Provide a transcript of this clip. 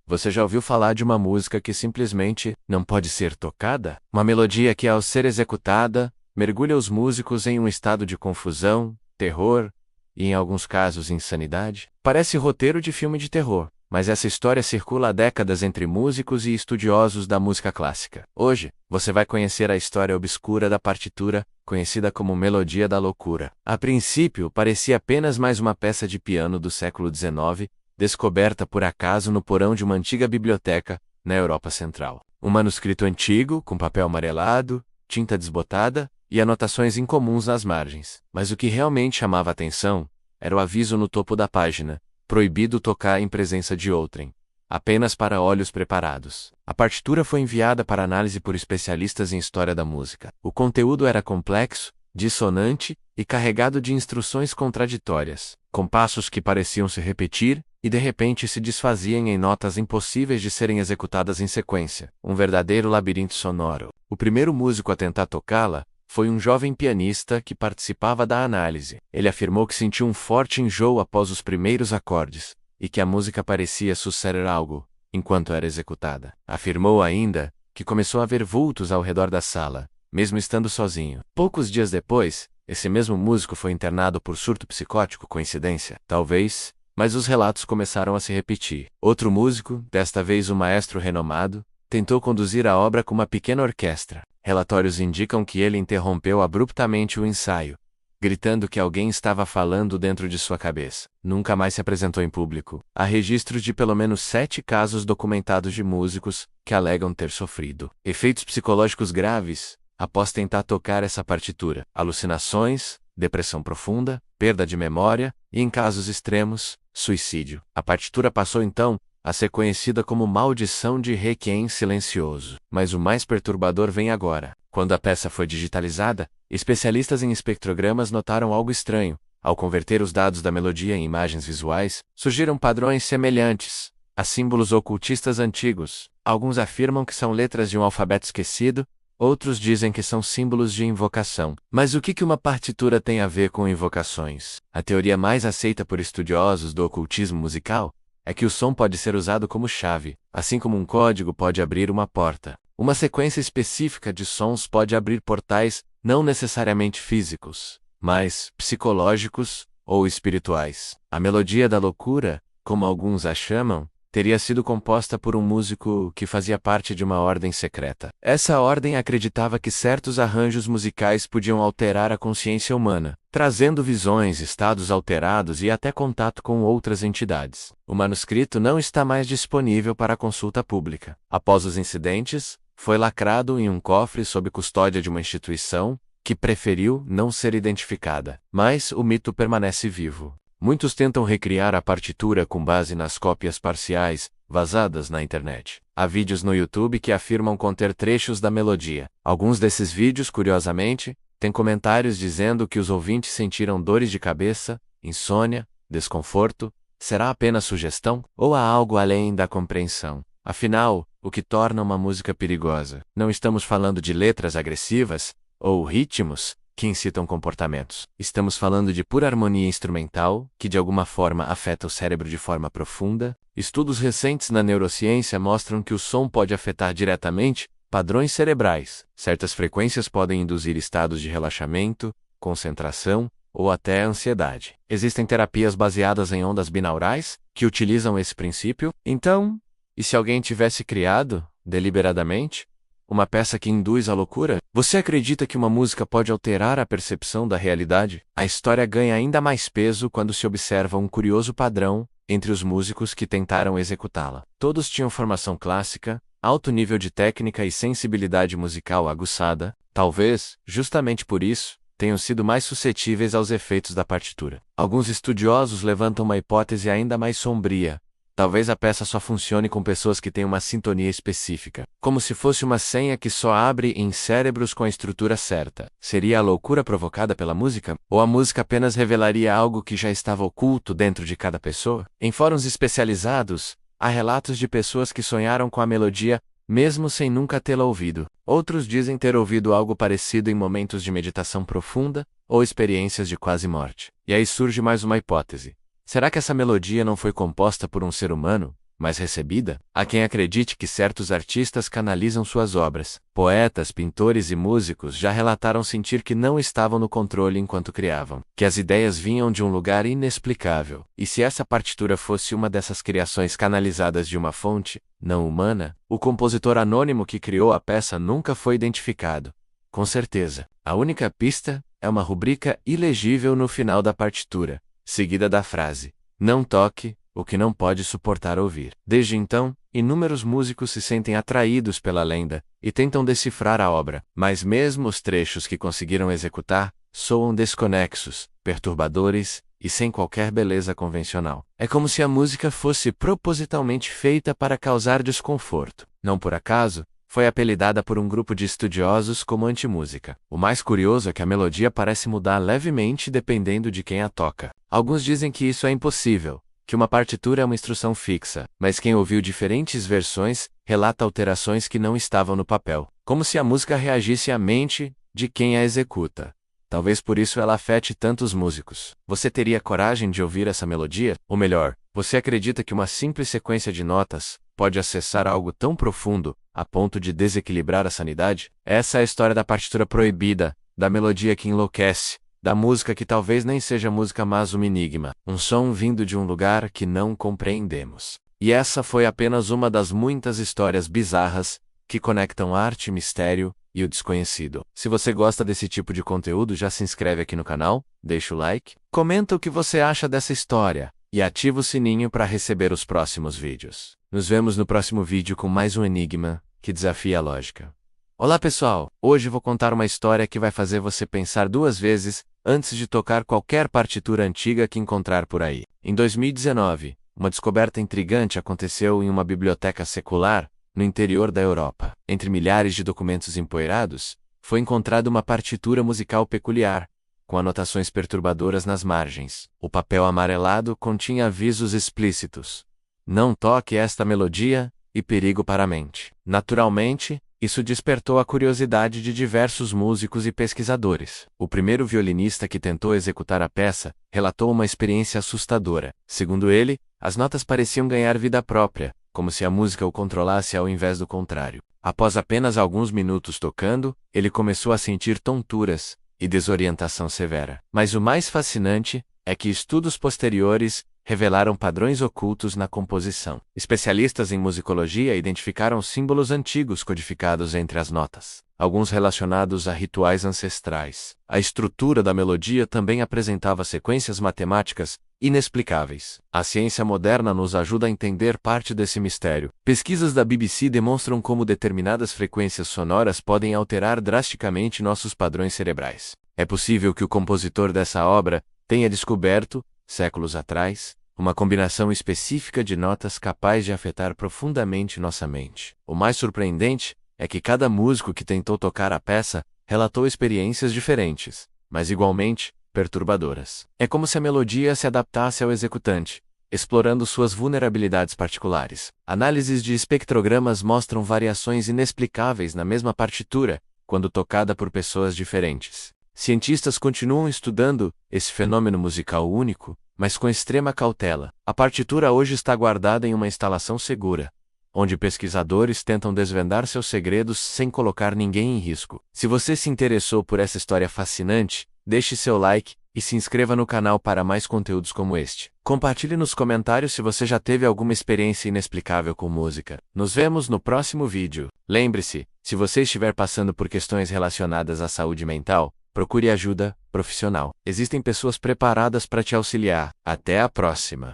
Você já ouviu falar de uma música que simplesmente não pode ser tocada? Uma melodia que, ao ser executada, mergulha os músicos em um estado de confusão, terror e, em alguns casos, insanidade? Parece roteiro de filme de terror, mas essa história circula há décadas entre músicos e estudiosos da música clássica. Hoje, você vai conhecer a história obscura da partitura, conhecida como Melodia da Loucura. A princípio, parecia apenas mais uma peça de piano do século XIX, descoberta por acaso no porão de uma antiga biblioteca, na Europa Central. Um manuscrito antigo, com papel amarelado, tinta desbotada e anotações incomuns nas margens. Mas o que realmente chamava a atenção era o aviso no topo da página: proibido tocar em presença de outrem, apenas para olhos preparados. A partitura foi enviada para análise por especialistas em história da música. O conteúdo era complexo, dissonante e carregado de instruções contraditórias, compassos que pareciam se repetir e de repente se desfaziam em notas impossíveis de serem executadas em sequência. Um verdadeiro labirinto sonoro. O primeiro músico a tentar tocá-la foi um jovem pianista que participava da análise. Ele afirmou que sentiu um forte enjoo após os primeiros acordes, e que a música parecia suceder algo, enquanto era executada. Afirmou ainda que começou a ver vultos ao redor da sala, mesmo estando sozinho. Poucos dias depois, esse mesmo músico foi internado por surto psicótico. Coincidência? Talvez, mas os relatos começaram a se repetir. Outro músico, desta vez um maestro renomado, tentou conduzir a obra com uma pequena orquestra. Relatórios indicam que ele interrompeu abruptamente o ensaio, gritando que alguém estava falando dentro de sua cabeça. Nunca mais se apresentou em público. Há registros de pelo menos 7 casos documentados de músicos que alegam ter sofrido efeitos psicológicos graves após tentar tocar essa partitura. Alucinações, depressão profunda, perda de memória e, em casos extremos, suicídio. A partitura passou então a ser conhecida como Maldição de Requiem Silencioso. Mas o mais perturbador vem agora. Quando a peça foi digitalizada, especialistas em espectrogramas notaram algo estranho. Ao converter os dados da melodia em imagens visuais, surgiram padrões semelhantes a símbolos ocultistas antigos. Alguns afirmam que são letras de um alfabeto esquecido, outros dizem que são símbolos de invocação. Mas o que uma partitura tem a ver com invocações? A teoria mais aceita por estudiosos do ocultismo musical é que o som pode ser usado como chave, assim como um código pode abrir uma porta. Uma sequência específica de sons pode abrir portais, não necessariamente físicos, mas psicológicos ou espirituais. A Melodia da Loucura, como alguns a chamam, teria sido composta por um músico que fazia parte de uma ordem secreta. Essa ordem acreditava que certos arranjos musicais podiam alterar a consciência humana, trazendo visões, estados alterados e até contato com outras entidades. O manuscrito não está mais disponível para consulta pública. Após os incidentes, foi lacrado em um cofre sob custódia de uma instituição que preferiu não ser identificada. Mas o mito permanece vivo. Muitos tentam recriar a partitura com base nas cópias parciais, vazadas na internet. Há vídeos no YouTube que afirmam conter trechos da melodia. Alguns desses vídeos, curiosamente, têm comentários dizendo que os ouvintes sentiram dores de cabeça, insônia, desconforto. Será apenas sugestão? Ou há algo além da compreensão? Afinal, o que torna uma música perigosa? Não estamos falando de letras agressivas ou ritmos que incitam comportamentos. Estamos falando de pura harmonia instrumental, que de alguma forma afeta o cérebro de forma profunda. Estudos recentes na neurociência mostram que o som pode afetar diretamente padrões cerebrais. Certas frequências podem induzir estados de relaxamento, concentração ou até ansiedade. Existem terapias baseadas em ondas binaurais que utilizam esse princípio. Então, e se alguém tivesse criado, deliberadamente, uma peça que induz à loucura? Você acredita que uma música pode alterar a percepção da realidade? A história ganha ainda mais peso quando se observa um curioso padrão entre os músicos que tentaram executá-la. Todos tinham formação clássica, alto nível de técnica e sensibilidade musical aguçada. Talvez, justamente por isso, tenham sido mais suscetíveis aos efeitos da partitura. Alguns estudiosos levantam uma hipótese ainda mais sombria. Talvez a peça só funcione com pessoas que têm uma sintonia específica, como se fosse uma senha que só abre em cérebros com a estrutura certa. Seria a loucura provocada pela música? Ou a música apenas revelaria algo que já estava oculto dentro de cada pessoa? Em fóruns especializados, há relatos de pessoas que sonharam com a melodia, mesmo sem nunca tê-la ouvido. Outros dizem ter ouvido algo parecido em momentos de meditação profunda ou experiências de quase morte. E aí surge mais uma hipótese. Será que essa melodia não foi composta por um ser humano, mas recebida? Há quem acredite que certos artistas canalizam suas obras. Poetas, pintores e músicos já relataram sentir que não estavam no controle enquanto criavam, que as ideias vinham de um lugar inexplicável. E se essa partitura fosse uma dessas criações canalizadas de uma fonte não humana, o compositor anônimo que criou a peça nunca foi identificado. Com certeza, a única pista é uma rubrica ilegível no final da partitura, seguida da frase: "Não toque o que não pode suportar ouvir". Desde então, inúmeros músicos se sentem atraídos pela lenda e tentam decifrar a obra, mas mesmo os trechos que conseguiram executar soam desconexos, perturbadores e sem qualquer beleza convencional. É como se a música fosse propositalmente feita para causar desconforto. Não por acaso, foi apelidada por um grupo de estudiosos como antimúsica. O mais curioso é que a melodia parece mudar levemente dependendo de quem a toca. Alguns dizem que isso é impossível, que uma partitura é uma instrução fixa, mas quem ouviu diferentes versões relata alterações que não estavam no papel, como se a música reagisse à mente de quem a executa. Talvez por isso ela afete tantos músicos. Você teria coragem de ouvir essa melodia? Ou melhor, você acredita que uma simples sequência de notas pode acessar algo tão profundo a ponto de desequilibrar a sanidade? Essa é a história da partitura proibida, da melodia que enlouquece, da música que talvez nem seja música mas um enigma, um som vindo de um lugar que não compreendemos. E essa foi apenas uma das muitas histórias bizarras que conectam arte, mistério e o desconhecido. Se você gosta desse tipo de conteúdo, já se inscreve aqui no canal, deixa o like, comenta o que você acha dessa história e ativa o sininho para receber os próximos vídeos. Nos vemos no próximo vídeo com mais um enigma que desafia a lógica. Olá pessoal, hoje vou contar uma história que vai fazer você pensar duas vezes antes de tocar qualquer partitura antiga que encontrar por aí. Em 2019, uma descoberta intrigante aconteceu em uma biblioteca secular no interior da Europa. Entre milhares de documentos empoeirados, foi encontrada uma partitura musical peculiar, com anotações perturbadoras nas margens. O papel amarelado continha avisos explícitos: "Não toque esta melodia" e "perigo para a mente". Naturalmente, isso despertou a curiosidade de diversos músicos e pesquisadores. O primeiro violinista que tentou executar a peça relatou uma experiência assustadora. Segundo ele, as notas pareciam ganhar vida própria, como se a música o controlasse ao invés do contrário. Após apenas alguns minutos tocando, ele começou a sentir tonturas e desorientação severa. Mas o mais fascinante é que estudos posteriores revelaram padrões ocultos na composição. Especialistas em musicologia identificaram símbolos antigos codificados entre as notas, alguns relacionados a rituais ancestrais. A estrutura da melodia também apresentava sequências matemáticas inexplicáveis. A ciência moderna nos ajuda a entender parte desse mistério. Pesquisas da BBC demonstram como determinadas frequências sonoras podem alterar drasticamente nossos padrões cerebrais. É possível que o compositor dessa obra tenha descoberto, séculos atrás, uma combinação específica de notas capaz de afetar profundamente nossa mente. O mais surpreendente é que cada músico que tentou tocar a peça relatou experiências diferentes, mas igualmente perturbadoras. É como se a melodia se adaptasse ao executante, explorando suas vulnerabilidades particulares. Análises de espectrogramas mostram variações inexplicáveis na mesma partitura, quando tocada por pessoas diferentes. Cientistas continuam estudando esse fenômeno musical único, mas com extrema cautela. A partitura hoje está guardada em uma instalação segura, onde pesquisadores tentam desvendar seus segredos sem colocar ninguém em risco. Se você se interessou por essa história fascinante, deixe seu like e se inscreva no canal para mais conteúdos como este. Compartilhe nos comentários se você já teve alguma experiência inexplicável com música. Nos vemos no próximo vídeo. Lembre-se, se você estiver passando por questões relacionadas à saúde mental, procure ajuda profissional. Existem pessoas preparadas para te auxiliar. Até a próxima!